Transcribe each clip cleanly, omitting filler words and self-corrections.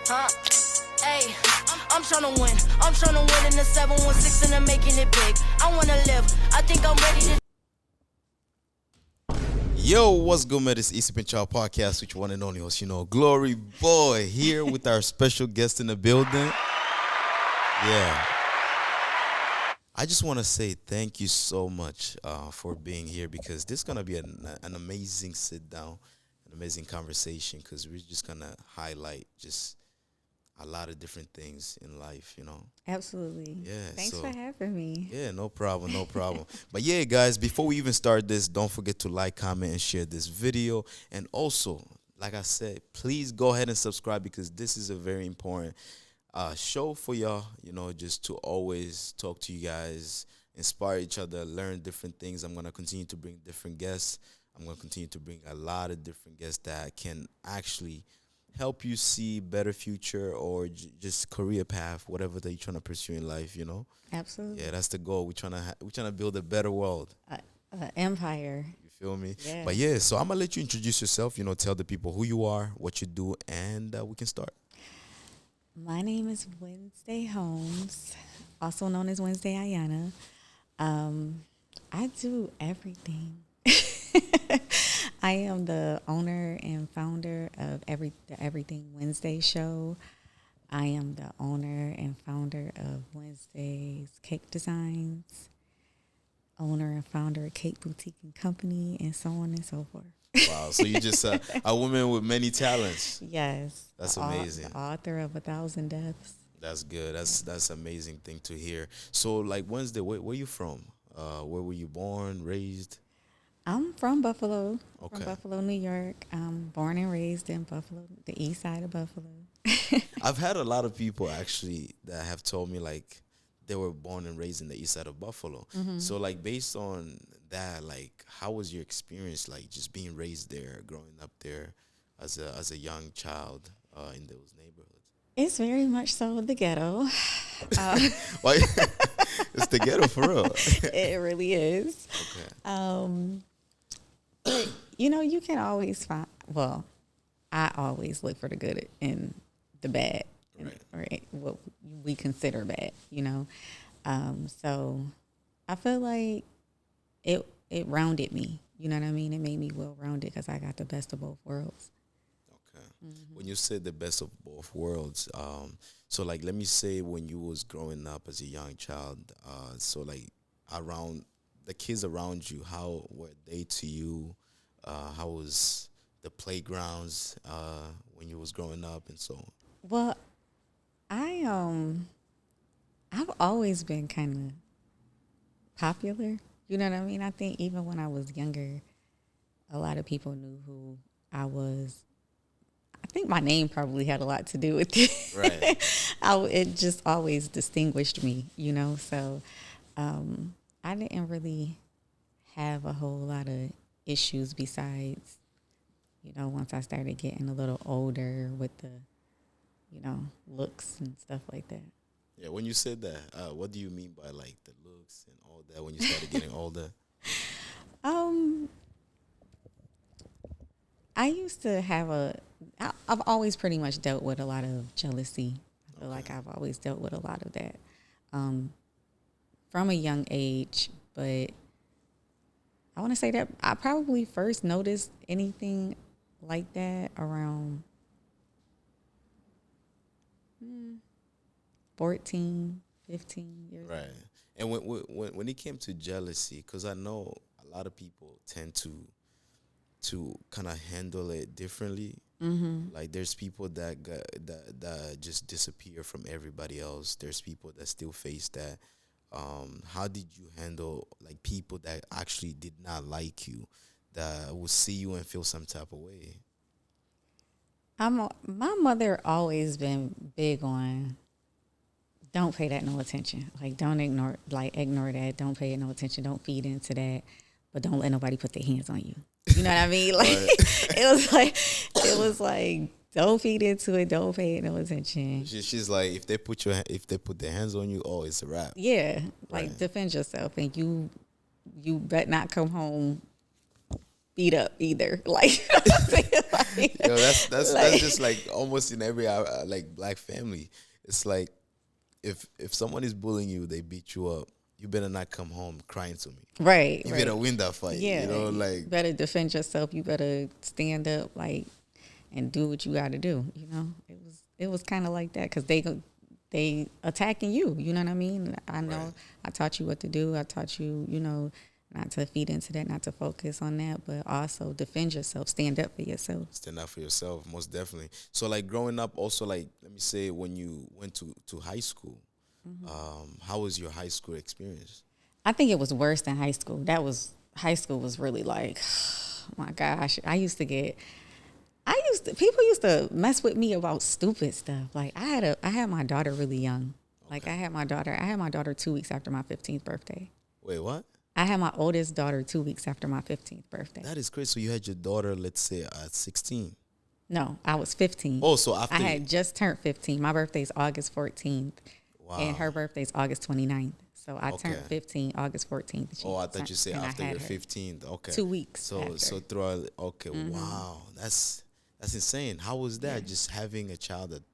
Huh? Hey, I'm tryna win. I'm tryna win in the 716 and I'm making it big. I wanna live. I think I'm ready to. Yo, what's good, man? This Easy Child Podcast, which one and only host, Glory Boy, here with our special guest in the building. Yeah. I just want to say thank you so much for being here, because this is going to be an amazing sit down, an amazing conversation, because we're just going to highlight just a lot of different things in life, Absolutely. Yeah. Thanks for having me. Yeah, no problem. But yeah, guys, before we even start this, don't forget to like, comment, and share this video. And also, like I said, please go ahead and subscribe, because this is a very important show for y'all, just to always talk to you guys, inspire each other, learn different things. I'm going to continue to bring different guests. I'm going to continue to bring a lot of different guests that can actually help you see better future or just career path, whatever that you're trying to pursue in life, Absolutely. Yeah, that's the goal. We're trying to build a better world. Empire. You feel me? Yeah. But yeah, so I'm gonna let you introduce yourself. Tell the people who you are, what you do, and we can start. My name is Wednesday Holmes, also known as Wednesday Ayana. I do everything. I am the owner and founder of the Everything Wednesday show. I am the owner and founder of Wednesday's Cake Designs, owner and founder of Cake Boutique and Company, and so on and so forth. Wow, so you're just a woman with many talents. Yes. That's amazing. The author of 1,000 Deaths. That's good. That's amazing thing to hear. So, like, Wednesday, where you from? Where were you born, raised? I'm from Buffalo, Okay. from Buffalo, New York. I'm born and raised in Buffalo, the east side of Buffalo. I've had a lot of people actually that have told me like they were born and raised in the east side of Buffalo. Mm-hmm. So like based on that, like how was your experience like just being raised there, growing up there as a young child in those neighborhoods? It's very much so the ghetto. Why? It's the ghetto for real. It really is. Okay. But, you can always find, well, I always look for the good in the bad, right? What we consider bad, So I feel like it rounded me, you know what I mean? It made me well-rounded because I got the best of both worlds. Okay. Mm-hmm. When you said the best of both worlds, so like let me say when you was growing up as a young child, so like around the kids around you, how were they to you? How was the playgrounds when you was growing up and so on? Well, I've always been kind of popular. You know what I mean? I think even when I was younger, a lot of people knew who I was. I think my name probably had a lot to do with it. Right. It just always distinguished me, So I didn't really have a whole lot of issues besides, once I started getting a little older with the, looks and stuff like that. Yeah, when you said that, what do you mean by like the looks and all that when you started getting older? I used to have I've always pretty much dealt with a lot of jealousy. I feel like I've always dealt with a lot of that from a young age. But I want to say that I probably first noticed anything like that around 14, 15 years. Right. And when it came to jealousy, because I know a lot of people tend to kind of handle it differently. Mm-hmm. Like there's people that just disappear from everybody else. There's people that still face that. How did you handle like people that actually did not like you, that would see you and feel some type of way? My mother always been big on don't pay that no attention. Like don't ignore that. Don't pay it no attention. Don't feed into that. But don't let nobody put their hands on you. You know what I mean? Like it was like don't feed into it. Don't pay it no attention. She's like if they put their hands on you, oh, it's a wrap. Yeah, like defend yourself, and you better not come home beat up either. Like, Yo, that's Like- just like almost in every like black family. It's like if someone is bullying you, they beat you up. You better not come home crying to me. right, You right. better win that fight. Yeah, You know, you like better defend yourself. You better stand up, like, and do what you got to do. You know, it was kind of like that because they attacking you. You know what I mean? I know Right. I taught you what to do. I taught you, you know, not to feed into that, not to focus on that, but also defend yourself, stand up for yourself. stand up for yourself, most definitely. So like growing up, also like let me say when you went to high school, how was your high school experience? I think it was worse than high school. High school was really like, oh my gosh. People used to mess with me about stupid stuff. Like I had my daughter really young. Like I had my daughter 2 weeks after my 15th birthday. Wait, what? I had my oldest daughter 2 weeks after my 15th birthday. That is crazy. So you had your daughter, let's say, at 16. No, I was 15. Oh, so after I had just turned 15. My birthday's August 14th. wow. And her birthday's August 29th. So I turned Okay. 15 August 14th. Oh, I thought you said and I after had your her 15th. Okay. 2 weeks So after. so throughout. Okay. Wow. That's insane. How was that? Just having a child at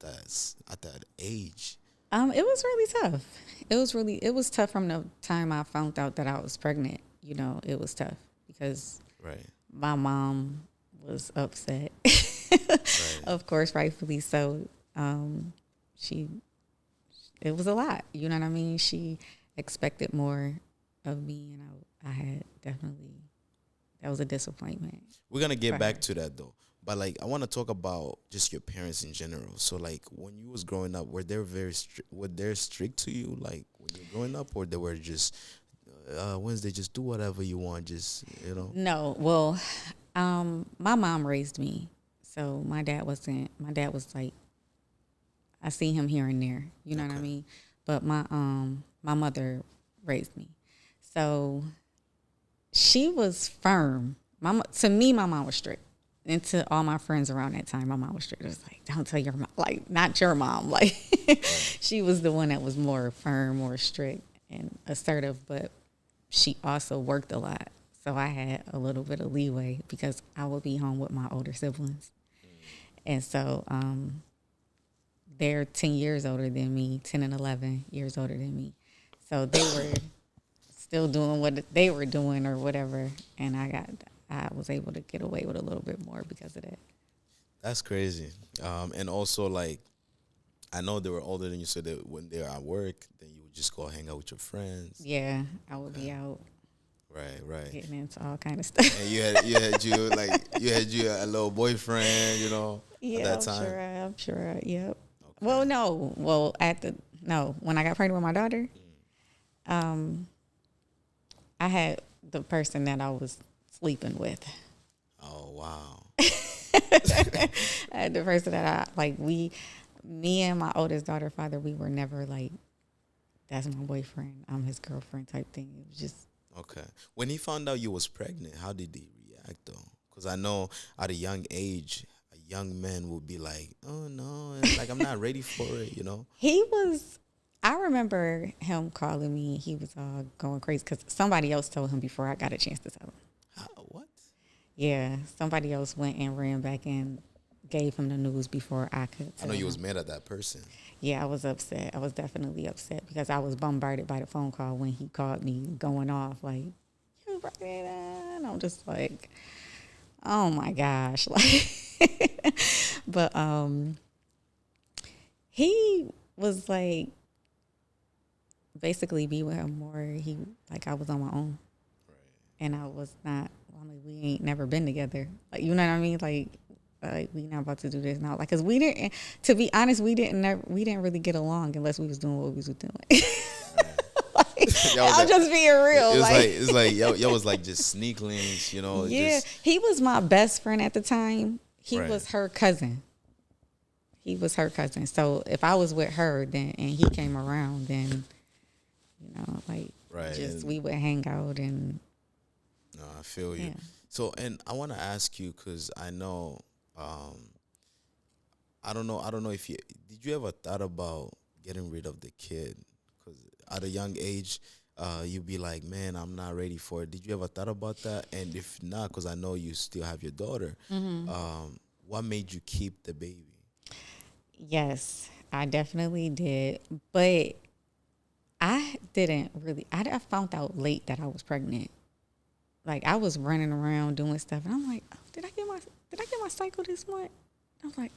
that age. It was really tough. It was tough from the time I found out that I was pregnant. You know, it was tough because Right. my mom was upset. Right. Of course, rightfully so. It was a lot. You know what I mean? She expected more of me, and I had definitely, that was a disappointment. We're gonna get for back her. to that though. But like, I want to talk about just your parents in general. So like, when you was growing up, were they strict to you? Like when you were growing up, or they were just Wednesday, just do whatever you want, just you know. No, well, my mom raised me, so my dad was like, I see him here and there, you know what I Okay. mean? But my mother raised me, so she was firm. To me, my mom was strict, and to all my friends around that time, my mom was strict. It was like, don't tell your mom, like not your mom, like she was the one that was more firm, more strict, and assertive, but she also worked a lot. So I had a little bit of leeway because I would be home with my older siblings. And so they're 10 years older than me, 10 and 11 years older than me. So they were still doing what they were doing or whatever. And I was able to get away with a little bit more because of that. That's crazy. And also like, I know they were older than you, so that when they're at work, then you would just go hang out with your friends. Yeah, I would be out Right. getting into all kind of stuff. And you had a little boyfriend, you know, Yeah, at that time. I'm sure. Yep. Well, no. Well, when I got pregnant with my daughter, I had the person that I was sleeping with. Oh wow. I had the person that me and my oldest daughter father, we were never like, that's my boyfriend, I'm his girlfriend type thing. It was just, Okay. When he found out you was pregnant, how did he react though? Because I know at a young age, a young man would be like, "Oh no, and, like I'm not ready for it," you know. I remember him calling me. He was all going crazy because somebody else told him before I got a chance to tell him. What? Yeah, somebody else went and ran back and gave him the news before I could I tell know you him. was mad at that person. Yeah, I was upset. I was definitely upset because I was bombarded by the phone call when he called me going off like, "You pregnant?" And I'm just like, "Oh my gosh!" Like, but he was like, basically be with him more. He like I was on my own, and I was not. I'm like, we ain't never been together. Like, you know what I mean? Like we not about to do this now. Like, cause we didn't. To be honest, we didn't really get along unless we was doing what we was doing. Y'all was I'm like- just being real. It's like y'all was like just sneak links, you know. Yeah, Just, he was my best friend at the time. He Right. was her cousin. So if I was with her, then and he came around, then like Right, just and- we would hang out and no, I feel you. Yeah. So, and I want to ask you because I know, I don't know if did you ever thought about getting rid of the kid? Because at a young age, you'd be like, man, I'm not ready for it. Did you ever thought about that? And if not, because I know you still have your daughter, what made you keep the baby? Yes, I definitely did. But I didn't really, I found out late that I was pregnant. Like I was running around doing stuff and I'm like, oh, did I get my cycle this month? I was like,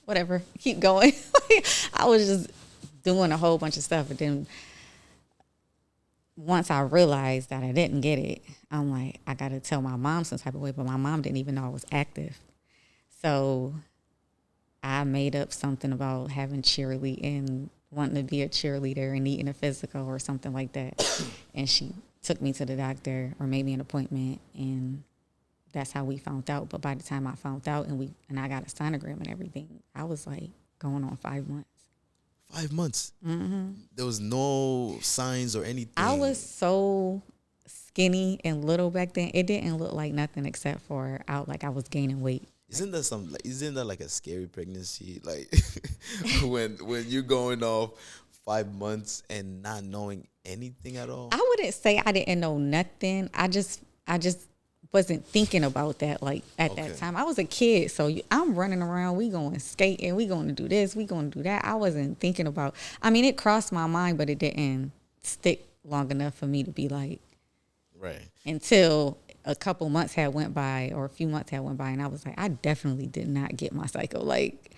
whatever, keep going. I was just doing a whole bunch of stuff. But then once I realized that I didn't get it, I'm like, I got to tell my mom some type of way. But my mom didn't even know I was active. So I made up something about having cheerleading and wanting to be a cheerleader and needing a physical or something like that. And she took me to the doctor or made me an appointment, and that's how we found out. But by the time I found out and I got a sonogram and everything, I was like going on 5 months. 5 months. Mm-hmm. There was no signs or anything. I was so skinny and little back then. It didn't look like nothing except for like I was gaining weight. Isn't that like a scary pregnancy? Like when you're going off 5 months and not knowing anything at all? I wouldn't say I didn't know nothing. I just wasn't thinking about that like at that time. I was a kid, so I'm running around. We going skating. We going to do this. We going to do that. I wasn't thinking about. I mean, it crossed my mind, but it didn't stick long enough for me to be like. Right. Until a couple months had went by, or a few months had went by, and I was like, I definitely did not get my cycle. Like,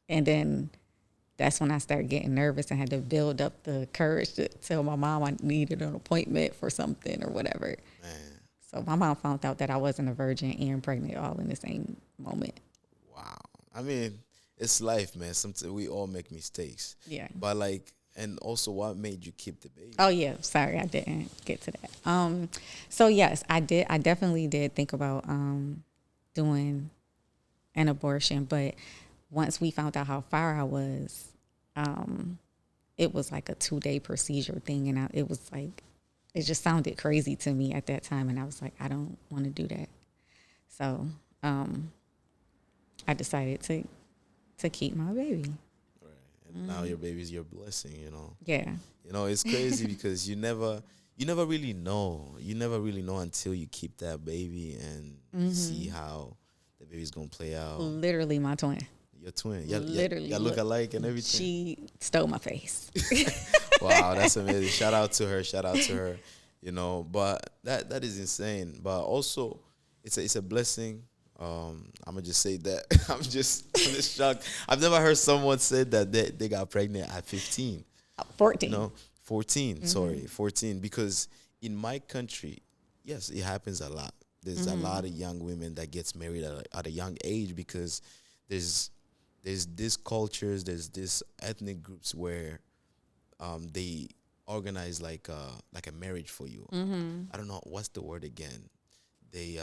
and then that's when I started getting nervous and had to build up the courage to tell my mom I needed an appointment for something or whatever. Man. So my mom found out that I wasn't a virgin and pregnant all in the same moment. Wow. I mean, it's life, man. Sometimes we all make mistakes. Yeah. But like, and also, what made you keep the baby? Oh yeah, sorry, I didn't get to that. So yes, I did. I definitely did think about doing an abortion, but once we found out how far I was, it was like a 2-day procedure thing, and it was like it just sounded crazy to me at that time, and I was like, I don't want to do that. So I decided to keep my baby. And now your baby's your blessing, you know. Yeah. You know, it's crazy because you never really know. You never really know until you keep that baby and see how the baby's gonna play out. Literally my twin. Your twin. Literally. Y'all look alike and everything. She stole my face. Wow, that's amazing. Shout out to her. You know, but that is insane. But also it's a blessing. I'm gonna just say that I'm just shocked. I've never heard someone say that they got pregnant at 15. 14. No, 14. Sorry, 14. Because in my country, yes, it happens a lot. There's a lot of young women that gets married at a young age because there's this cultures, there's this ethnic groups where they organize like a marriage for you. I don't know what's the word again. They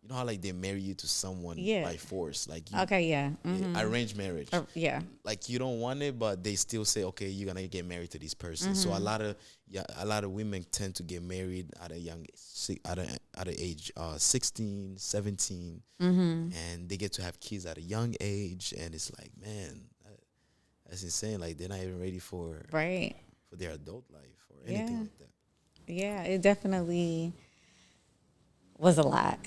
you know how like they marry you to someone by force, like arranged marriage. Yeah. Like you don't want it, but they still say, okay, you're gonna get married to this person. So a lot of women tend to get married at a age 16, 17, and they get to have kids at a young age, and it's like, man, that's insane. Like they're not even ready for their adult life or anything like that. Yeah, it definitely was a lot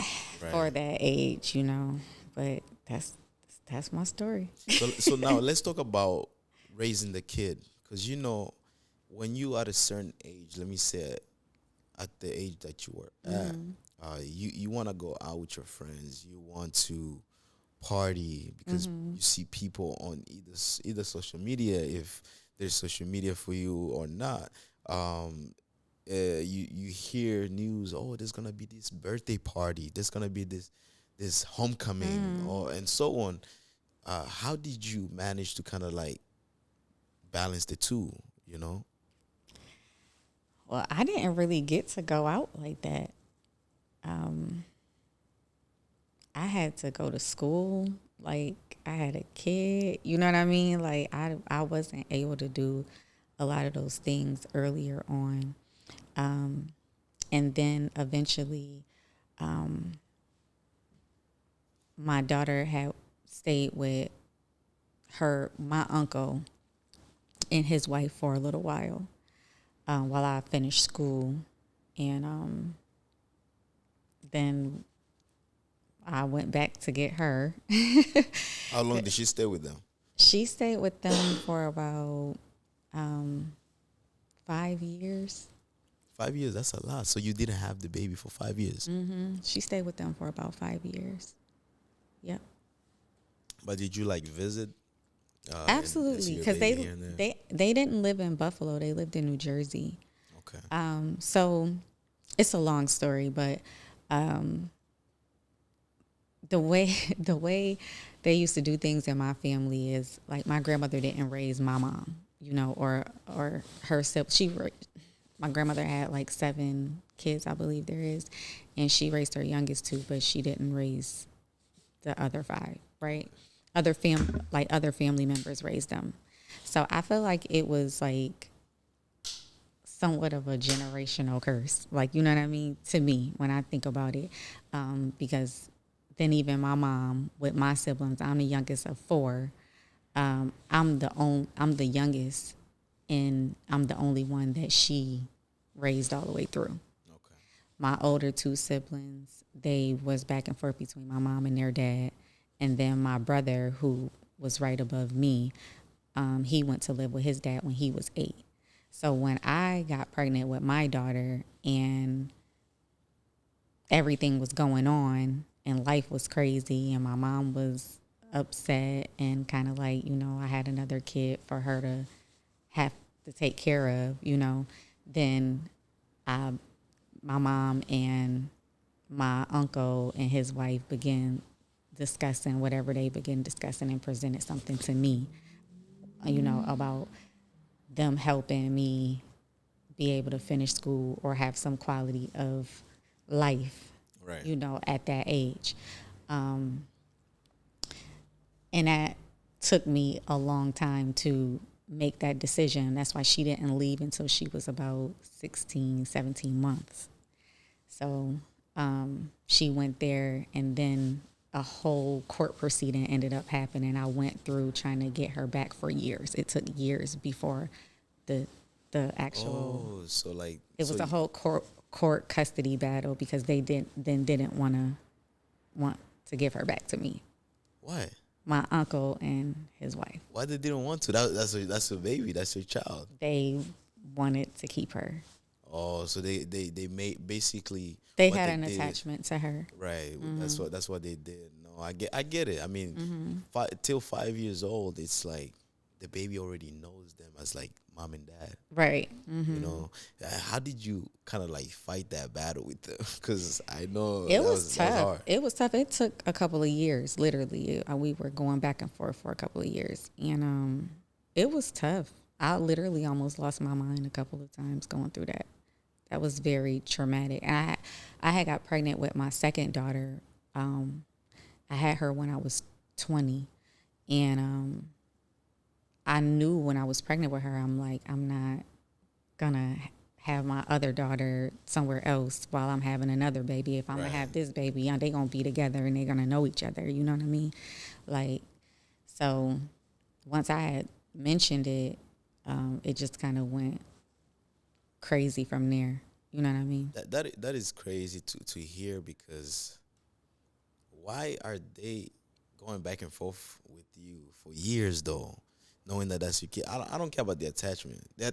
for that age, you know. But that's my story. So now let's talk about raising the kid, because you know when you at a certain age, let me say at the age that you were at, you want to go out with your friends, you want to party because you see people on either social media, if there's social media for you or not. You hear news, oh, there's gonna be this birthday party, there's gonna be this homecoming, and so on. How did you manage to kind of like balance the two, you know? Well, I didn't really get to go out like that. I had to go to school. Like I had a kid, you know what I mean? Like I wasn't able to do a lot of those things earlier on. And then eventually, my daughter had stayed with my uncle and his wife for a little while, while I finished school. And, then I went back to get her. How long did she stay with them? She stayed with them for about 5 years. 5 years, that's a lot. So you didn't have the baby for 5 years. She stayed with them for about 5 years. Yep. But did you like visit? Absolutely, and see your because baby here and there? they didn't live in Buffalo. They lived in New Jersey. Okay. So it's a long story, but the way they used to do things in my family is like my grandmother didn't raise my mom, you know, or her sibling. My grandmother had like 7 kids, I believe there is, and she raised her youngest 2, but she didn't raise the other 5, right? Other family members raised them. So I feel like it was like somewhat of a generational curse. Like, you know what I mean? To me, when I think about it, because then even my mom with my siblings, I'm the youngest of 4. I'm the youngest, and I'm the only one that she raised all the way through. Okay. My older 2 siblings, they was back and forth between my mom and their dad. And then my brother, who was right above me, he went to live with his dad when he was 8. So when I got pregnant with my daughter and everything was going on and life was crazy and my mom was upset and kind of like, you know, I had another kid for her to have to take care of, you know, then my mom and my uncle and his wife began discussing whatever they began discussing and presented something to me, you know, about them helping me be able to finish school or have some quality of life, Right. you know, at that age. And that took me a long time to make that decision. That's why she didn't leave until she was about 16, 17 months. So she went there, and then a whole court proceeding ended up happening. I went through trying to get her back for years. It took years before the actual. Oh, so like It was so a whole court custody battle because they didn't want to give her back to me. Why? My uncle and his wife. Why they didn't want to? That's a baby. That's your child. They wanted to keep her. Oh, so they made basically They what had an did. attachment to her. Right. That's what they did. No, I get it. I mean, till 5 years old, it's like the baby already knows them as like mom and dad. Right. You know, how did you kind of like fight that battle with them? Because I know It that was that tough. hard. It was tough. It took a couple of years, literally. We were going back and forth for a couple of years, and it was tough. I literally almost lost my mind a couple of times going through that. That was very traumatic. And I had got pregnant with my second daughter. I had her when I was 20, and I knew when I was pregnant with her, I'm like, I'm not gonna have my other daughter somewhere else while I'm having another baby. If I'm gonna have this baby, they gonna be together and they're gonna know each other. You know what I mean? Like, so once I had mentioned it, it just kind of went crazy from there. You know what I mean? That is crazy to hear, because why are they going back and forth with you for years though, knowing that that's your kid? I don't care about the attachment. Yeah.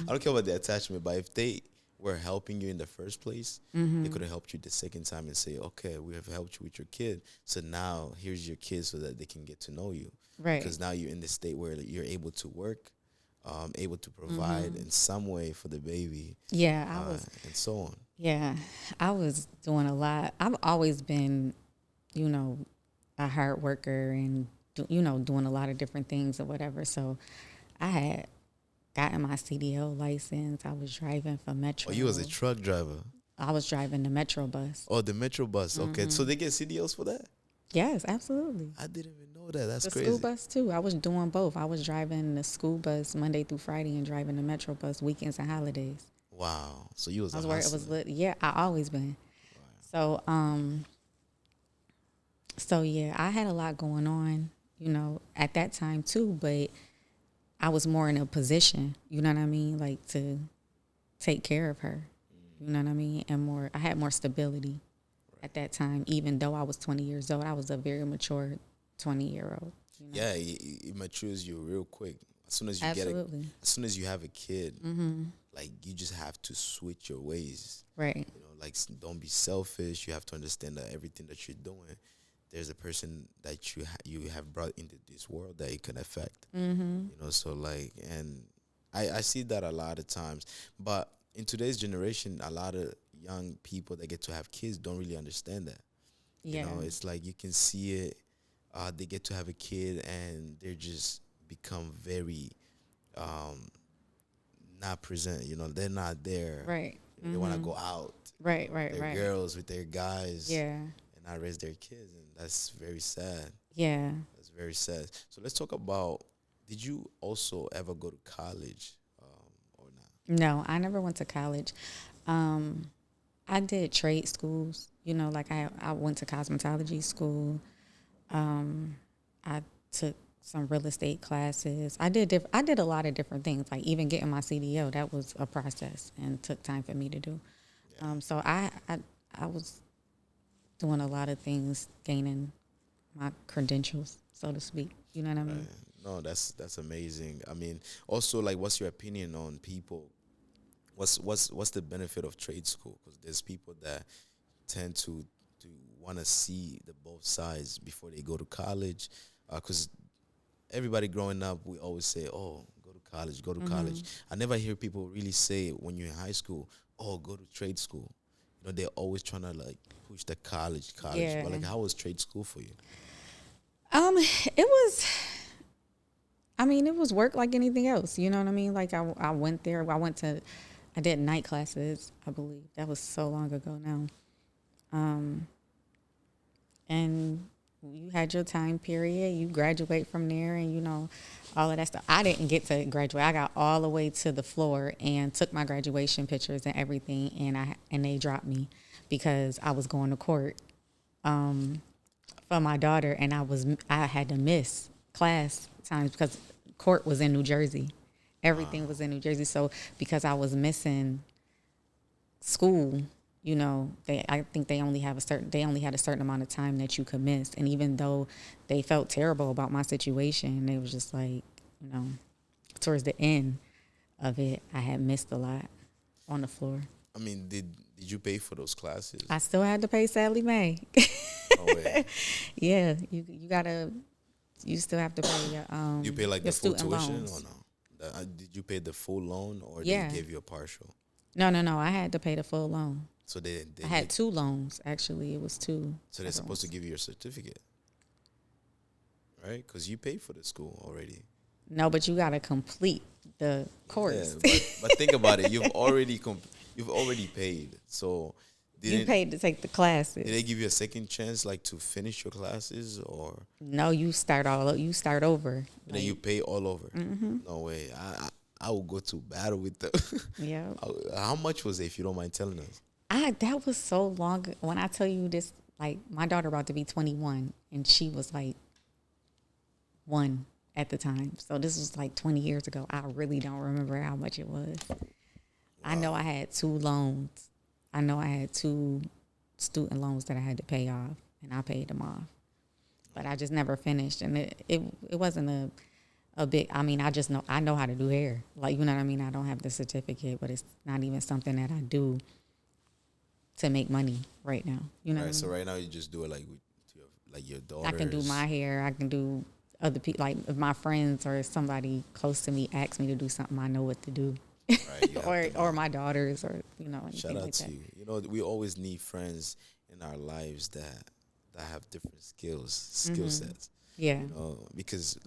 I don't care about the attachment, but if they were helping you in the first place, they could have helped you the second time and say, okay, we have helped you with your kid, so now here's your kid so that they can get to know you. Right. Because now you're in the state where you're able to work, able to provide in some way for the baby. Yeah, I was. And so on. Yeah, I was doing a lot. I've always been, a hard worker and, doing a lot of different things or whatever. So I had gotten my CDL license. I was driving for Metro. Oh, you was a truck driver. I was driving the Metro bus. Oh, the Metro bus. Okay, so they get CDLs for that? Yes, absolutely. I didn't even know that. That's The crazy. school bus, too. I was doing both. I was driving the school bus Monday through Friday and driving the Metro bus weekends and holidays. Wow. So you was I was a where it hustler. was lit. Yeah, I always been. Wow. So yeah, I had a lot going on, at that time too, but I was more in a position, you know what I mean, like to take care of her. You know what I mean? And I had more stability. at that time. Even though I was 20 years old, I was a very mature 20-year-old. You know? Yeah, it matures you real quick. As soon as you Absolutely. as soon as you have a kid, like you just have to switch your ways. Right. You know, like don't be selfish. You have to understand that everything that you're doing, there's a person that you have brought into this world that it can affect. You know, so like, and I see that a lot of times, but in today's generation, a lot of young people that get to have kids don't really understand that. You Yeah. know, it's like you can see it. They get to have a kid and they're just become very um, not present. You know, they're not there. Right. They want to go out. Right, right, Their right. girls with their guys. Yeah. And not raise their kids, and that's very sad. Yeah. That's very sad. So let's talk about. Did you also ever go to college, or not? No, I never went to college. I did trade schools. You know, like I went to cosmetology school. I took some real estate classes. I did a lot of different things. Like even getting my CDO, that was a process and took time for me to do. So I was doing a lot of things, gaining my credentials, so to speak. You know what I mean? No, that's amazing. I mean, also like, what's your opinion on people? What's the benefit of trade school? Because there's people that tend to want to see the both sides before they go to college. Because everybody growing up, we always say, "Oh, go to college, go to college." I never hear people really say when you're in high school, "Oh, go to trade school." You know, they're always trying to like push the college. Yeah. But like, how was trade school for you? It was. I mean, it was work like anything else. You know what I mean? Like I went there. I did night classes. I believe that was so long ago now. And you had your time period. You graduate from there, and you know all of that stuff. I didn't get to graduate. I got all the way to the floor and took my graduation pictures and everything, and they dropped me because I was going to court for my daughter, and I had to miss class times because court was in New Jersey. Everything was in New Jersey. So because I was missing school, you know, I think they only had a certain amount of time that you could miss. And even though they felt terrible about my situation, they was just like, you know, towards the end of it, I had missed a lot on the floor. I mean, did you pay for those classes? I still had to pay Sally Mae. No way. Yeah, you still have to pay your You pay like your the full student tuition loans. or no? Did you pay the full loan or Yeah. they gave you a partial? No. I had to pay the full loan. So I had two loans, actually. It was two. So they're supposed to ones. give you your certificate, right? Because you paid for the school already. No, but you got to complete the course. Yeah, but think about it. You've already paid. So You paid to take the classes. did they give you a second chance, like to finish your classes, or No, you start over. and then you pay all over? No way. I will go to battle with them. Yeah. How much was it, if you don't mind telling us? That was so long. When I tell you this, like my daughter about to be 21 and she was like 1 at the time. So this was like 20 years ago. I really don't remember how much it was. Wow. I know I had 2 loans. I know I had 2 student loans that I had to pay off, and I paid them off. But I just never finished, and it wasn't a big. I mean, I know how to do hair. Like, you know what I mean? I don't have the certificate, but it's not even something that I do to make money right now. You know what I mean? So right now you just do it like with your daughter. I can do my hair. I can do other people. Like if my friends or somebody close to me asks me to do something, I know what to do. Right, or my daughters, or you know, anything shout out like to that. you. You know, we always need friends in our lives that have different skill sets. Yeah. You know, because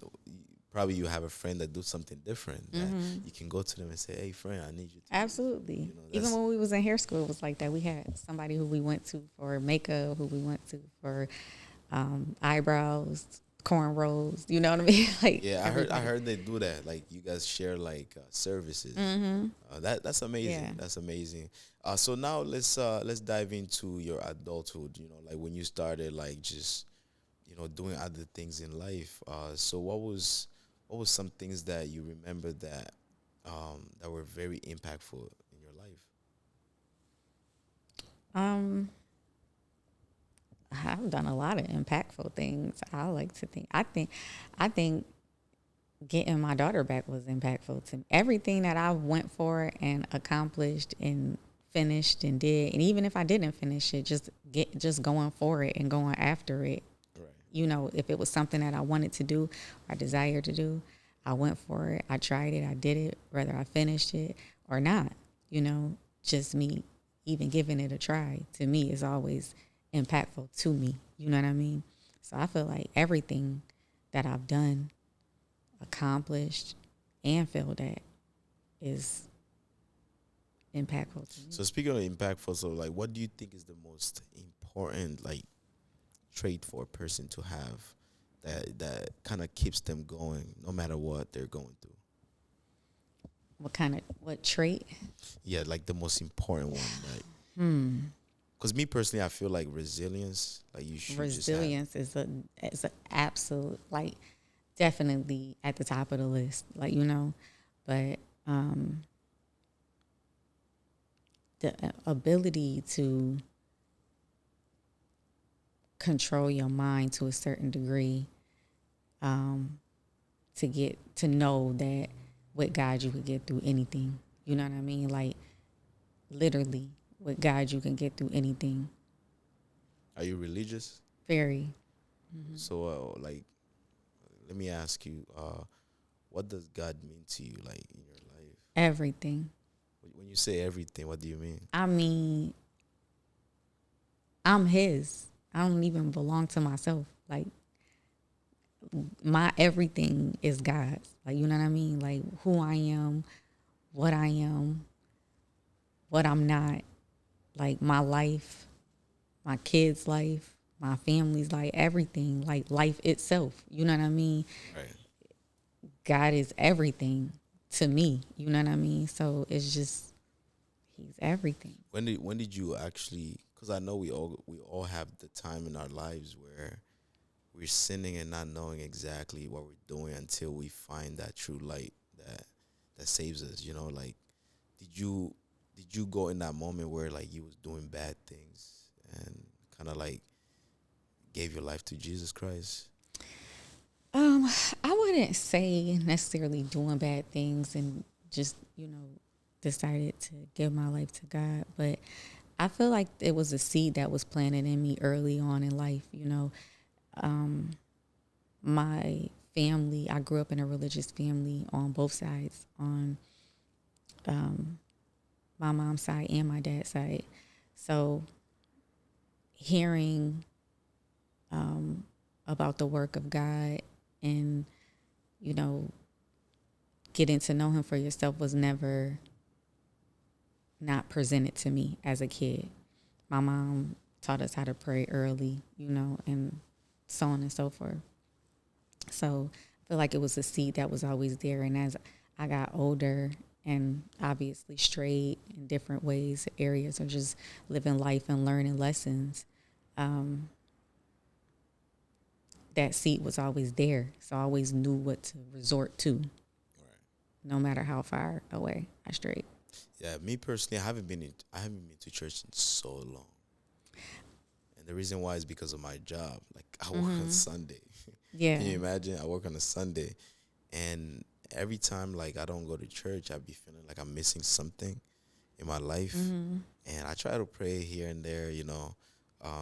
probably you have a friend that do something different that you can go to them and say, "Hey, friend, I need you to." Absolutely. You know, Even when we was in hair school, it was like that. We had somebody who we went to for makeup, who we went to for eyebrows, cornrows. You know what I mean? Like yeah, I heard they do that. Like you guys share like services. That's amazing. Yeah. That's amazing. So now let's dive into your adulthood. You know, like when you started, like just doing other things in life. So what was some things that you remember that that were very impactful in your life? I've done a lot of impactful things. I like to think. I think getting my daughter back was impactful to me. Everything that I went for and accomplished and finished and did, and even if I didn't finish it, just going for it and going after it. Right. You know, if it was something that I wanted to do, or I desired to do, I went for it. I tried it. I did it, whether I finished it or not. You know, just me even giving it a try to me is always impactful to me. You know what I mean? So I feel like everything that I've done, accomplished, and failed at is impactful to me. So speaking of impactful, so like, what do you think is the most important like trait for a person to have that kind of keeps them going no matter what they're going through? What trait? Yeah, like the most important one. Like, because me personally, I feel like resilience. Like you should Resilience is a absolute, like, definitely at the top of the list. Like, you know, but the ability to control your mind to a certain degree, to get to know that with God you can get through anything. You know what I mean? Like, literally, with God you can get through anything. Are you religious? Very. So like, let me ask you, what does God mean to you, like in your life? Everything. When you say everything, what do you mean? I mean, I'm His. I don't even belong to myself. Like, my everything is God's. Like, you know what I mean? Like, who I am, what I'm not. Like, my life, my kids' life, my family's life, everything. Like, life itself. You know what I mean? Right. God is everything to me. You know what I mean? So it's just, He's everything. When did you actually? Because I know we all have the time in our lives where we're sinning and not knowing exactly what we're doing until we find that true light that saves us. You know, like did you go in that moment where like you was doing bad things and kind of like gave your life to Jesus Christ? I wouldn't say necessarily doing bad things and just, you know, decided to give my life to God, but I feel like it was a seed that was planted in me early on in life. You know, my family, I grew up in a religious family on both sides, on my mom's side and my dad's side. So hearing about the work of God and, you know, getting to know Him for yourself was never not presented to me as a kid. My mom taught us how to pray early, you know, and so on and so forth. So I feel like it was a seed that was always there. And as I got older and obviously strayed in different ways, areas of just living life and learning lessons, that seed was always there. So I always knew what to resort to, no matter how far away I strayed. Yeah, me personally, I haven't been to church in so long, and the reason why is because of my job. Like I work on Sunday. Yeah. Can you imagine? I work on a Sunday, and every time like I don't go to church, I be feeling like I'm missing something in my life, and I try to pray here and there, you know.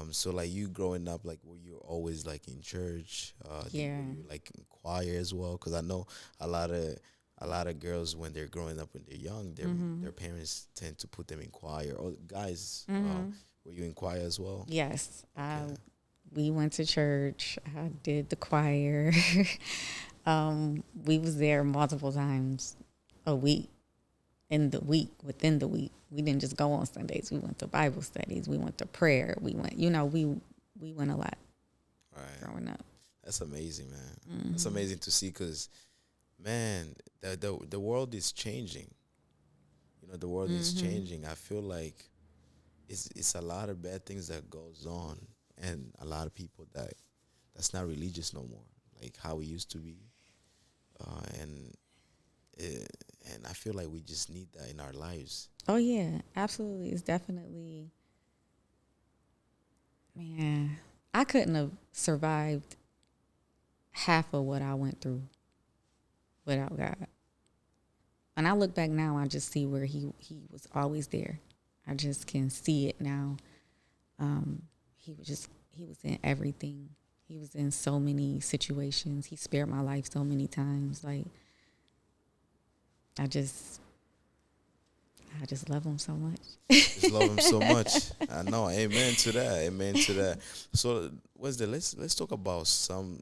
So like you growing up, like were you always like in church? Yeah. Were you like in choir as well? Because I know a lot of a lot of girls when they're growing up when they're young, their parents tend to put them in choir. Or guys, were you in choir as well? Yes. Okay. We went to church. I did the choir. We was there multiple times a week, within the week. We didn't just go on Sundays. We went to Bible studies. We went to prayer. We went, you know, we went a lot Right. growing up. That's amazing, man. That's amazing to see because, man, the world is changing. You know, the world is changing. I feel like it's a lot of bad things that goes on, and a lot of people that's not religious no more, like how we used to be. And and I feel like we just need that in our lives. Oh yeah, absolutely. It's definitely, man. I couldn't have survived half of what I went through without God. When I look back now, I just see where he was always there. I just can see it now. He was in everything. He was in so many situations. He spared my life so many times. Like, I just love him so much. Just love him so much. I know. Amen to that. Amen to that. So, let's talk about some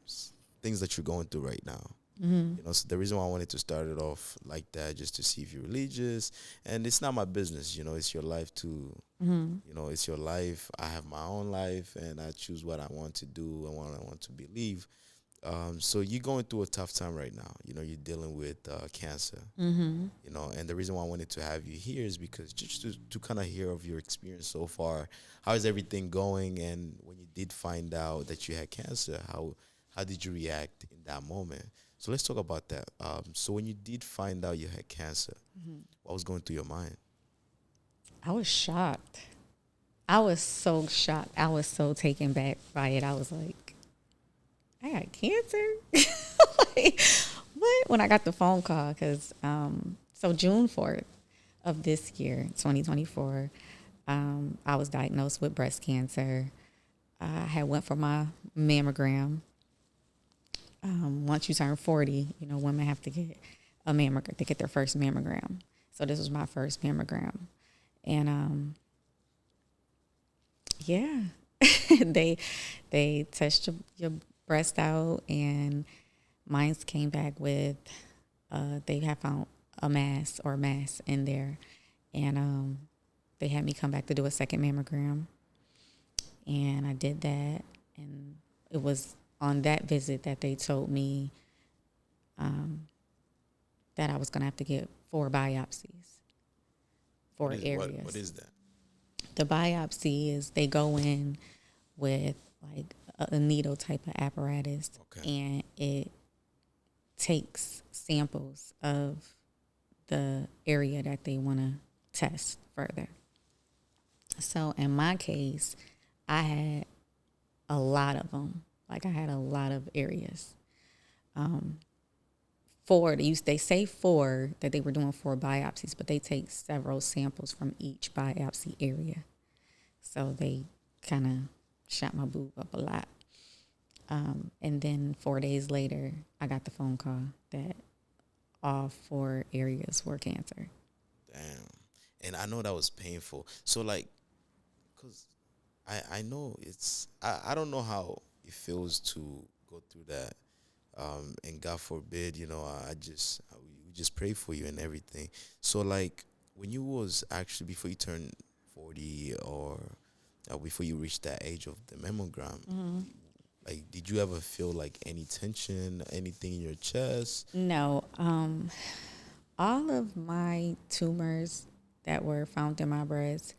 things that you're going through right now. You know, so the reason why I wanted to start it off like that, just to see if you're religious, and it's not my business. You know, it's your life too. You know, it's your life. I have my own life, and I choose what I want to do and what I want to believe. So you're going through a tough time right now. You know, you're dealing with cancer. You know, and the reason why I wanted to have you here is because just to kind of hear of your experience so far. How is everything going? And when you did find out that you had cancer, how did you react in that moment? So let's talk about that. So when you did find out you had cancer, what was going through your mind? I was shocked. I was so shocked. I was so taken back by it. I was like, I got cancer? Like, what? When I got the phone call, because so June 4th of this year, 2024, I was diagnosed with breast cancer. I had went for my mammogram. Once you turn 40, you know, women have to get a mammogram, to get their first mammogram. So this was my first mammogram. And yeah, they touched your breast out, and mine came back with, they had found a mass in there. And they had me come back to do a second mammogram. And I did that. And it was on that visit that they told me that I was going to have to get 4 biopsies, 4 areas. What is that? The biopsy is they go in with like a needle type of apparatus, and it takes samples of the area that they want to test further. So in my case, I had a lot of them. Like, I had a lot of areas. 4, they say 4, that they were doing 4 biopsies, but they take several samples from each biopsy area. So they kind of shot my boob up a lot. And then 4 days later, I got the phone call that all 4 areas were cancer. Damn. And I know that was painful. So, like, because I know I don't know how it feels to go through that. And God forbid, you know, we just pray for you and everything. So, like, when you was actually, before you turned 40 or before you reached that age of the mammogram, like, did you ever feel like any tension, anything in your chest? No. All of my tumors that were found in my breast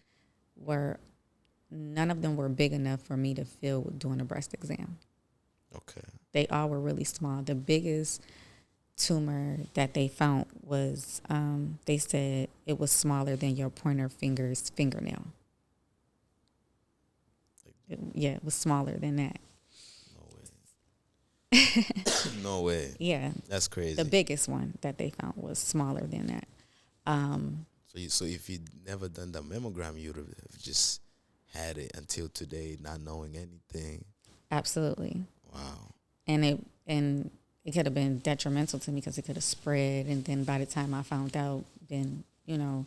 none of them were big enough for me to feel doing a breast exam. Okay. They all were really small. The biggest tumor that they found was, they said it was smaller than your pointer finger's fingernail. It was smaller than that. No way. No way. Yeah. That's crazy. The biggest one that they found was smaller than that. So if you'd never done the mammogram, you would have just had it until today, not knowing anything. Absolutely. Wow. And it could have been detrimental to me because it could have spread. And then by the time I found out, then, you know,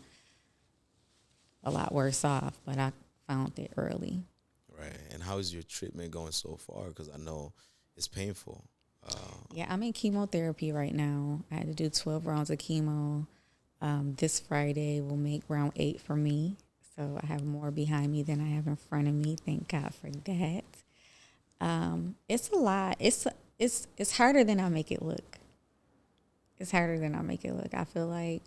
a lot worse off. But I found it early. Right. And how is your treatment going so far? Because I know it's painful. Yeah, I'm in chemotherapy right now. I had to do 12 rounds of chemo. This Friday will make round 8 for me. So I have more behind me than I have in front of me. Thank God for that. It's a lot. It's harder than I make it look. It's harder than I make it look. I feel like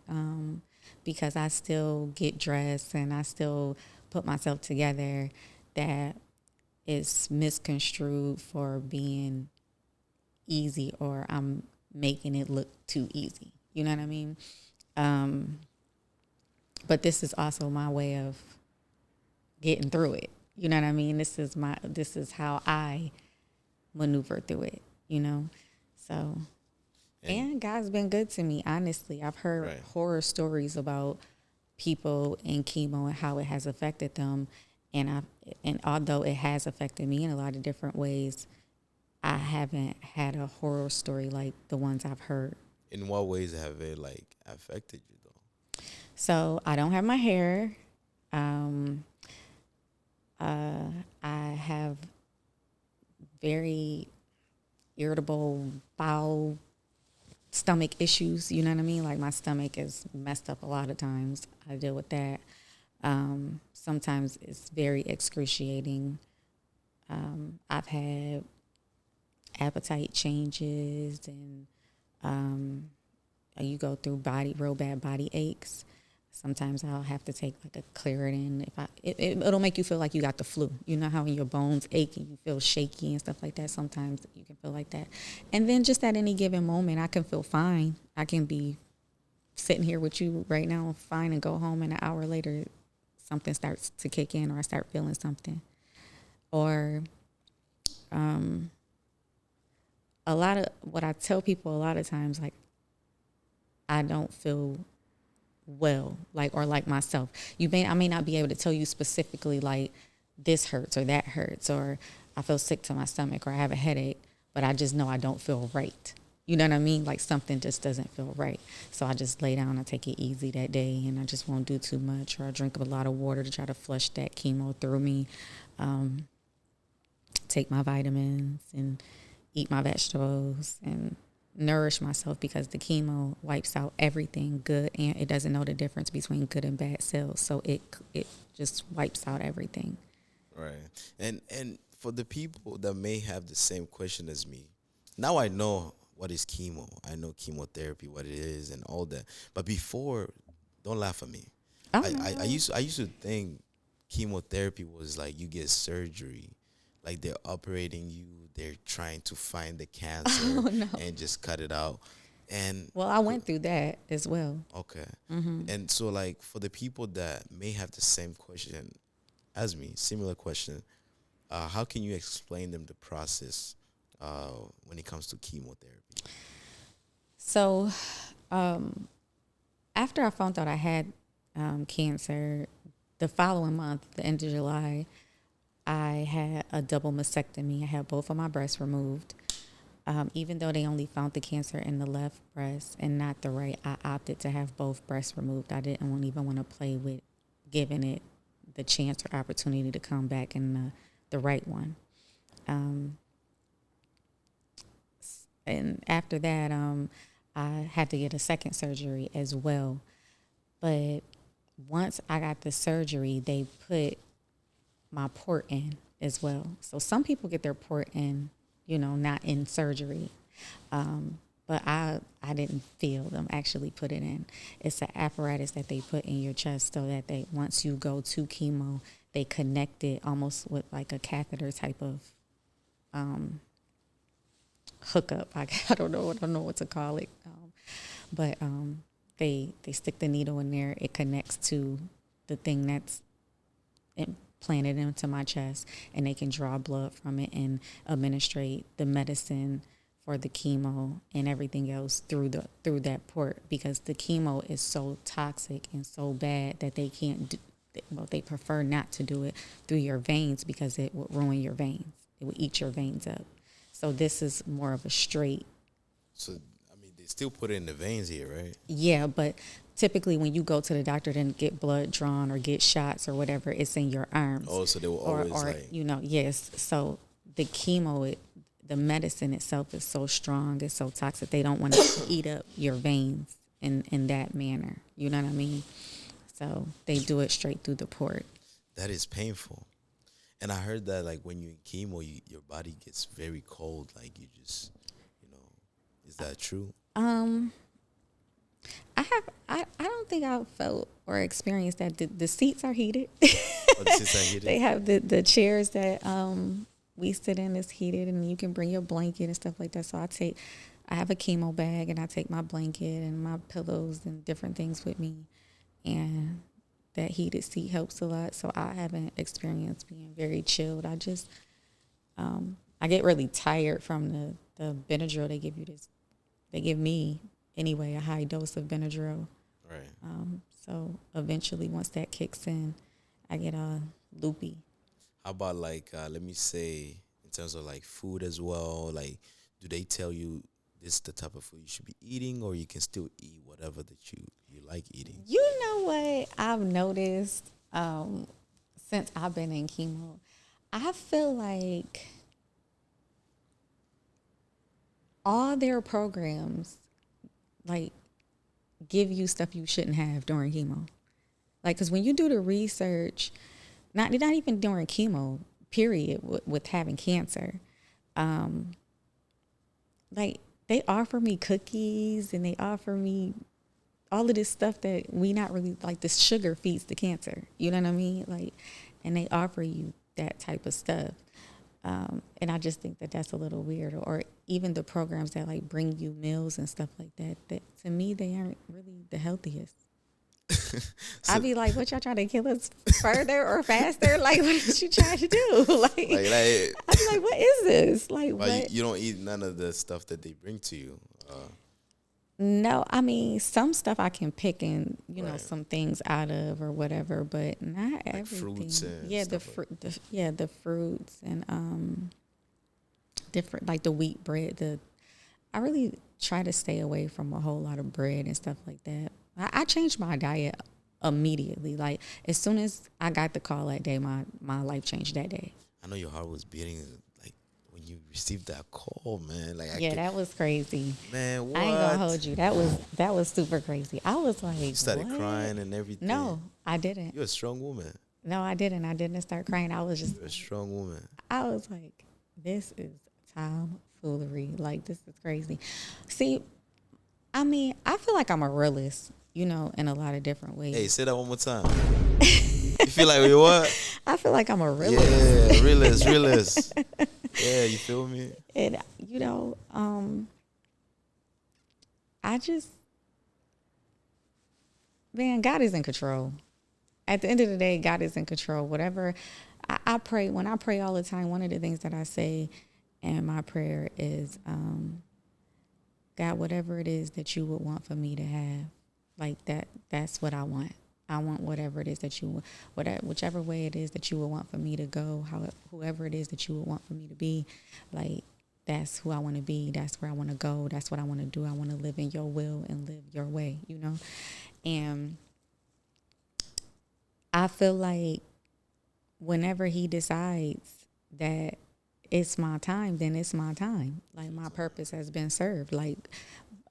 because I still get dressed and I still put myself together, that it's misconstrued for being easy, or I'm making it look too easy. You know what I mean? But this is also my way of getting through it. You know what I mean? This is how I maneuver through it, you know? So, and God's been good to me, honestly. I've heard Right. horror stories about people in chemo and how it has affected them. And although it has affected me in a lot of different ways, I haven't had a horror story like the ones I've heard. In what ways have it like affected you though? So I don't have my hair. Um, I have very irritable bowel stomach issues. You know what I mean? Like my stomach is messed up a lot of times. I deal with that. Sometimes it's very excruciating. I've had appetite changes and you go through real bad body aches. Sometimes I'll have to take like a Claritin. It'll make you feel like you got the flu. You know how when your bones ache and you feel shaky and stuff like that. Sometimes you can feel like that. And then just at any given moment, I can feel fine. I can be sitting here with you right now fine and go home, and an hour later something starts to kick in or I start feeling something. Or a lot of what I tell people a lot of times, like, I don't feel well, like myself. I may not be able to tell you specifically like this hurts or that hurts or I feel sick to my stomach or I have a headache, but I just know I don't feel right. You know what I mean? Like something just doesn't feel right. So I just lay down, I take it easy that day and I just won't do too much, or I drink a lot of water to try to flush that chemo through me. Take my vitamins and eat my vegetables and nourish myself, because the chemo wipes out everything good, and it doesn't know the difference between good and bad cells. So it just wipes out everything. Right. And for the people that may have the same question as me, now I know what is chemo. I know chemotherapy, what it is and all that. But before, don't laugh at me. Oh, I used to think chemotherapy was like you get surgery. Like they're operating you, they're trying to find the cancer and just cut it out. And well, I went through that as well. okay. And so like for the people that may have the same question as me, similar question, how can you explain them the process when it comes to chemotherapy? So after I found out I had cancer, the following month, the end of July, I had a double mastectomy. I had both of my breasts removed. Even though they only found the cancer in the left breast and not the right, I opted to have both breasts removed. I didn't even want to play with giving it the chance or opportunity to come back in the right one. And after that, I had to get a second surgery as well. But once I got the surgery, they put my port in as well. So some people get their port in, not in surgery. But I didn't feel them actually put it in. It's an apparatus that they put in your chest so that once you go to chemo, they connect it almost with like a catheter type of hookup. I don't know what to call it. But they stick the needle in there. It connects to the thing that's implanted into my chest, and they can draw blood from it and administrate the medicine for the chemo and everything else through that port, because the chemo is so toxic and so bad that they can't do, well, they prefer not to do it through your veins because it would ruin your veins. It would eat your veins up. So this is more of a straight. So I mean, they still put it in the veins here, right? Yeah, but typically when you go to the doctor to get blood drawn or get shots or whatever, it's in your arms. Oh, so they will always yes. So the chemo, the medicine itself is so strong, it's so toxic. They don't want to eat up your veins in that manner. You know what I mean? So they do it straight through the port. That is painful. And I heard that like when you're in chemo, your body gets very cold. Like you just, is that true? I don't think I've felt or experienced that. The seats are heated. Oh, the seats are heated? They have the chairs that we sit in is heated, and you can bring your blanket and stuff like that. So I have a chemo bag, and I take my blanket and my pillows and different things with me. And that heated seat helps a lot. So I haven't experienced being very chilled. I just I get really tired from the Benadryl they give you. They give me anyway a high dose of Benadryl. Right. So eventually, once that kicks in, I get loopy. How about like let me say in terms of like food as well? Like, do they tell you this is the type of food you should be eating, or you can still eat whatever that you like eating? You know what I've noticed since I've been in chemo? I feel like all their programs like give you stuff you shouldn't have during chemo. Like, because when you do the research, not even during chemo, period, with having cancer, like they offer me cookies and they offer me all of this stuff that we not really like. This sugar feeds the cancer. You know what I mean? Like, and they offer you that type of stuff. And I just think that that's a little weird. Or even the programs that like bring you meals and stuff like that. That to me, they aren't really the healthiest. I'd be like, what y'all trying to kill us further or faster? Like, what did you trying to do? Like I'd be like, what is this? Like, what? You don't eat none of the stuff that they bring to you. No, I mean, some stuff I can pick and, you know, Right. some things out of or whatever, but not Like everything. fruits and yeah, the stuff fruit, the fruits and different, like the wheat bread. I really try to stay away from a whole lot of bread and stuff like that. I changed my diet immediately. Like as soon as I got the call that day, my life changed that day. I know your heart was beating like when you received that call, man. Like That was crazy. man, what? I ain't gonna hold you. That was super crazy. I was like, You started what? crying and everything. No, I didn't. You're a strong woman. No, I didn't. I didn't start crying. I was just, You're a strong woman. I was like, this is tomfoolery. Like, this is crazy. See, I mean, I feel like I'm a realist, you know, in a lot of different ways. Hey, say that one more time. You feel like you what? I feel like I'm a realist. Yeah, realist. Yeah, you feel me? And, you know, I just, man, God is in control. At the end of the day, God is in control. Whatever I pray, when I pray all the time, one of the things that I say in my prayer is, God, whatever it is that you would want for me to have, like that's what I want. I want whatever it is that you, whichever way it is that you would want for me to go, whoever it is that you would want for me to be, like that's who I want to be. That's where I want to go. That's what I want to do. I want to live in your will and live your way, you know? And I feel like whenever he decides that it's my time, then it's my time. Like my purpose has been served. Like,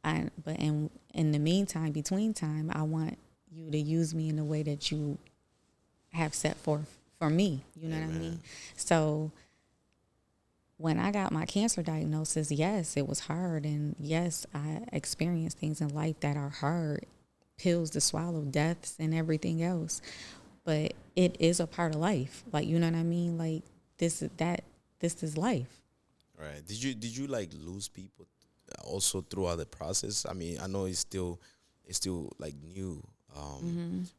but in the meantime, between time, I want you to use me in the way that you have set forth for me. You know what I mean? So when I got my cancer diagnosis, yes, it was hard. And yes, I experienced things in life that are hard, pills to swallow, deaths and everything else. But it is a part of life. Like, you know what I mean? Like this is life. Right. Did you like lose people also throughout the process? I mean, I know it's still like new.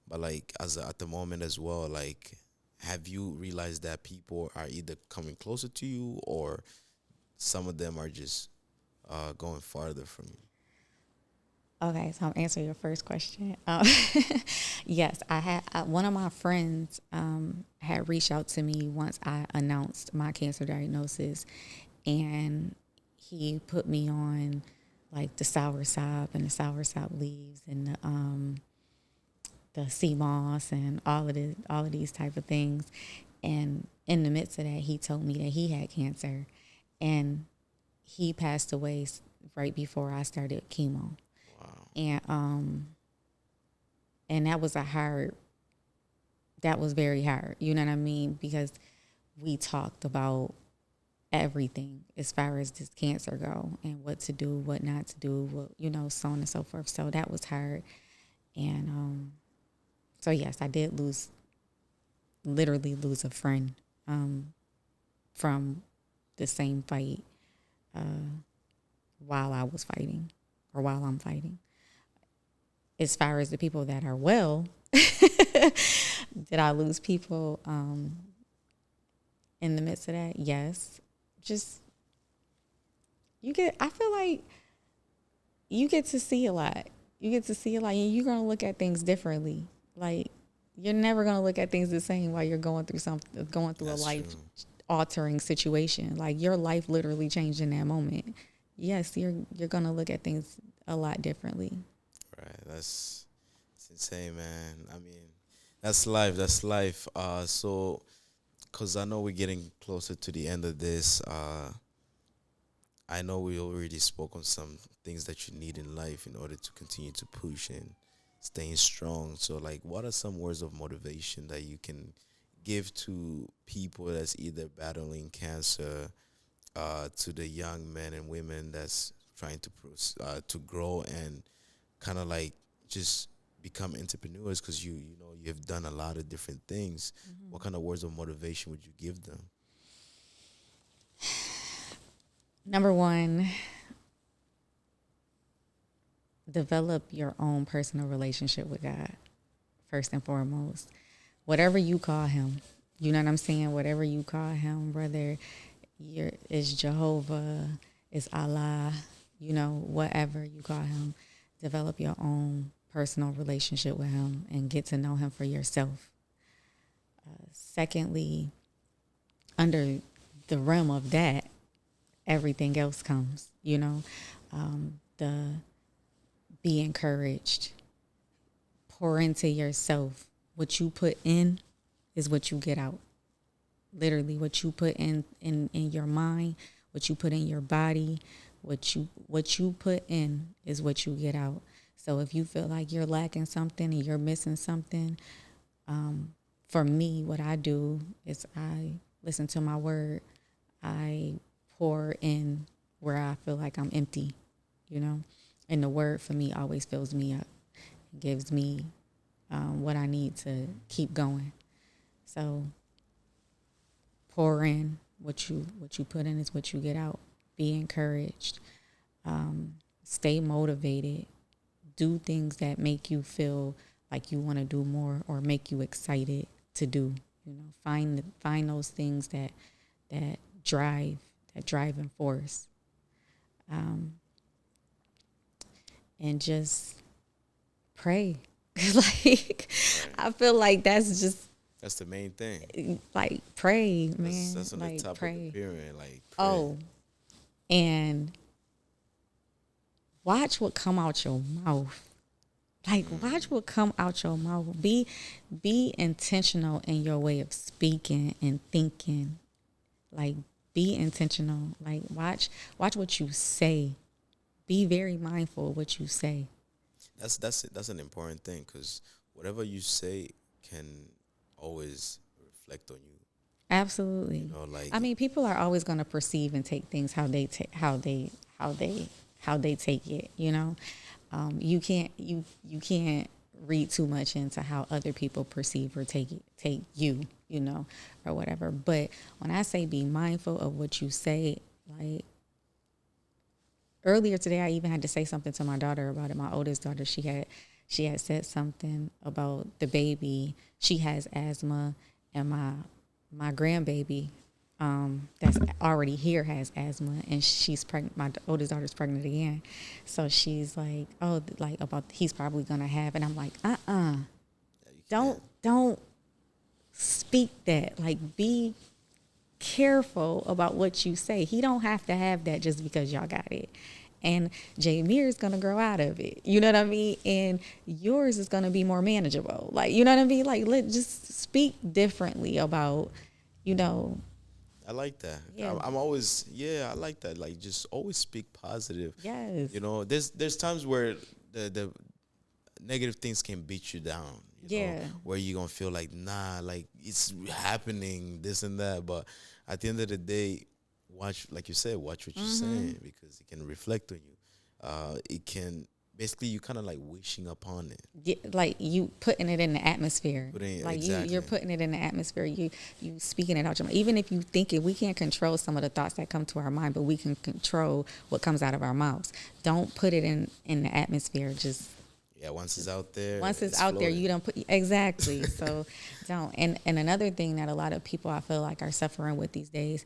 But like at the moment as well, like have you realized that people are either coming closer to you or some of them are just going farther from you? Okay, so I'm answering your first question. Yes, I had one of my friends had reached out to me once I announced my cancer diagnosis, and he put me on like the soursop and the soursop leaves and the sea moss and all of these type of things. And in the midst of that, he told me that he had cancer, and he passed away right before I started chemo. And that was very hard, you know what I mean? Because we talked about everything as far as this cancer go and what to do, what not to do, what, you know, so on and so forth. So that was hard. And so yes, I did literally lose a friend from the same fight while I was fighting or while I'm fighting. As far as the people that are well, Did I lose people in the midst of that? Yes. Just I feel like you get to see a lot. You get to see a lot, and you're gonna look at things differently. Like, you're never gonna look at things the same while you're going through a life altering situation. Like, your life literally changed in that moment. Yes, you're gonna look at things a lot differently. Right. That's it's insane, man. I mean, that's life. That's life. So, cause I know we're getting closer to the end of this. I know we already spoke on some things that you need in life in order to continue to push and staying strong. So, like, what are some words of motivation that you can give to people that's either battling cancer, to the young men and women that's trying to grow and kind of like just become entrepreneurs? Because you know you have done a lot of different things. What kind of words of motivation would you give them? Number one, develop your own personal relationship with God, first and foremost. Whatever you call him, you know what I'm saying? Whatever you call him, whether it's Jehovah, it's Allah, you know, whatever you call him, develop your own personal relationship with him and get to know him for yourself. Secondly, under the realm of that, everything else comes, you know. The be encouraged, pour into yourself. What you put in is what you get out. Literally, what you put in your mind, what you put in your body, what you put in is what you get out. So if you feel like you're lacking something and you're missing something, for me, what I do is I listen to my word. I pour in where I feel like I'm empty, you know. And the word for me always fills me up. It gives me what I need to keep going. So pour in. What you put in is what you get out. Be encouraged. Stay motivated. Do things that make you feel like you want to do more or make you excited to do. You know, find those things that driving force. And just pray. Like, I feel like that's the main thing. Like, pray, man. That's on like, the top pray. of the pyramid. Like, pray. Oh, and watch what come out your mouth. Like, watch what come out your mouth. Be intentional in your way of speaking and thinking. Like, be intentional. Like, watch what you say. Be very mindful of what you say. That's an important thing, because whatever you say can always reflect on you. Absolutely. You know, like, I mean, people are always going to perceive and take things how they take it. You know, you can't read too much into how other people perceive or take you. You know, or whatever. But when I say be mindful of what you say, like, earlier today, I even had to say something to my daughter about it. My oldest daughter, she had said something about the baby. She has asthma, and my grandbaby, that's already here, has asthma, and she's pregnant. My oldest daughter's pregnant again, so she's like, oh, like, about he's probably gonna have, and I'm like, don't speak that. Like, be careful about what you say. He don't have to have that just because y'all got it. And Jameer's gonna grow out of it. You know what I mean? And yours is gonna be more manageable. Like, you know what I mean? Like, just speak differently about, you know. I like that. Yeah. I'm always, I like that. Like, just always speak positive. Yes. You know, there's times where the negative things can beat you down. You know, where you're gonna feel like, nah, like, it's happening, this and that. But at the end of the day, watch, like you said, watch what you're saying, because it can reflect on you. It can basically, you kind of like wishing upon it. Yeah, like, you putting it in the atmosphere. Like, exactly. you're putting it in the atmosphere. You speaking it out your mind. Even if you think it, we can't control some of the thoughts that come to our mind, but we can control what comes out of our mouths. Don't put it in the atmosphere. Just Yeah, once it's out there. Once it's out there, floating. you don't put exactly. So don't. And another thing that a lot of people I feel like are suffering with these days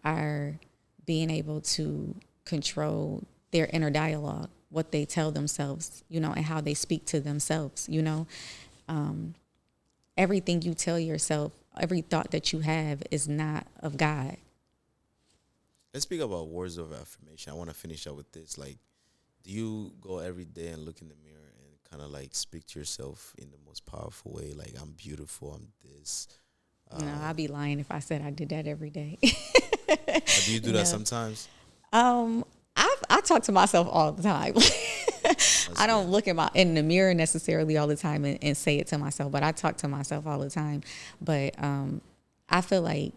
are being able to control their inner dialogue, what they tell themselves, and how they speak to themselves. Everything you tell yourself, every thought that you have is not of God. Let's speak about words of affirmation. I want to finish up with this. Like, do you go every day and look in the mirror and kind of like speak to yourself in the most powerful way? Like, I'm beautiful, I'm this. No, I'd be lying if I said I did that every day. Do you do that sometimes? I talk to myself all the time. I don't look in the mirror necessarily all the time and say it to myself, but I talk to myself all the time. But I feel like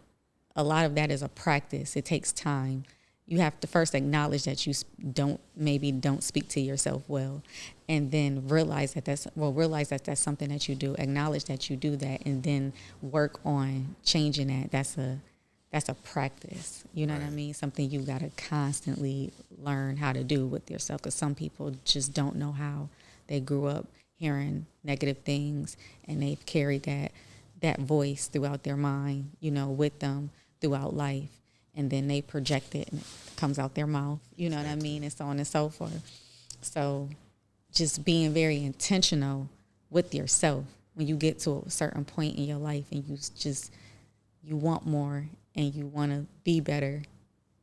a lot of that is a practice. It takes time. You have to first acknowledge that you don't speak to yourself well, and then realize that that's something that you do. Acknowledge that you do that, and then work on changing that. That's a practice. You know what I mean? Something you got to constantly learn how to do with yourself, because some people just don't know how. They grew up hearing negative things, and they've carried that voice throughout their mind, with them throughout life. And then they project it and it comes out their mouth, you know what I mean? And so on and so forth. So just being very intentional with yourself when you get to a certain point in your life and you want more and you want to be better,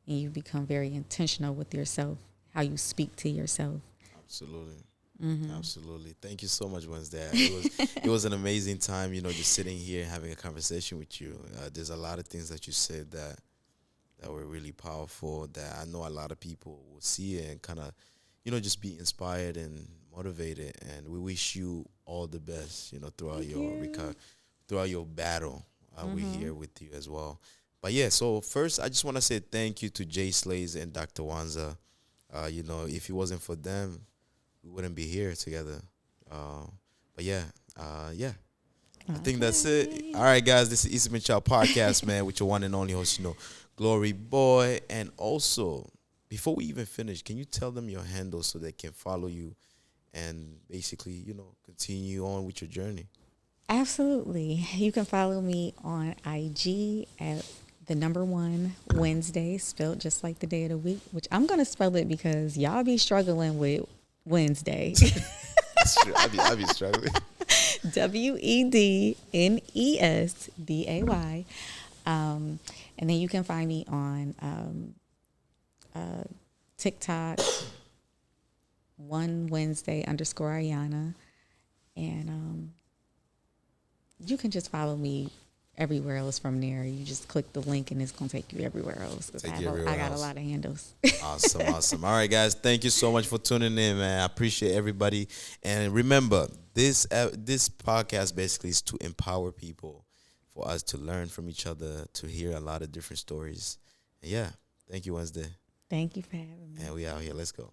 and you become very intentional with yourself, how you speak to yourself. Absolutely. Mm-hmm. Absolutely. Thank you so much, Wednesday. It was an amazing time, just sitting here and having a conversation with you. There's a lot of things that you said that were really powerful, that I know a lot of people will see it and kind of, just be inspired and motivated. And we wish you all the best, throughout throughout your battle. We're here with you as well. But yeah, so first I just want to say thank you to Jay Slays and Dr. Wanza. If it wasn't for them, we wouldn't be here together. But yeah. I think that's it. All right, guys, this is Eastman Child Podcast, man, with your one and only host, Glory Boy. And also, before we even finish, can you tell them your handles so they can follow you and basically, continue on with your journey? Absolutely. You can follow me on IG at the number 1 Wednesday, spelled just like the day of the week, which I'm going to spell it because y'all be struggling with Wednesday. That's true. I be struggling. WEDNESDAY. And then you can find me on TikTok, one Wednesday _ Ayana. And you can just follow me everywhere else from there. You just click the link and it's going to take you everywhere else. I got a lot of handles. Awesome. All right, guys. Thank you so much for tuning in, man. I appreciate everybody. And remember, this podcast basically is to empower people, for us to learn from each other, to hear a lot of different stories. And yeah, thank you, Wednesday. Thank you for having me. And we out here. Let's go.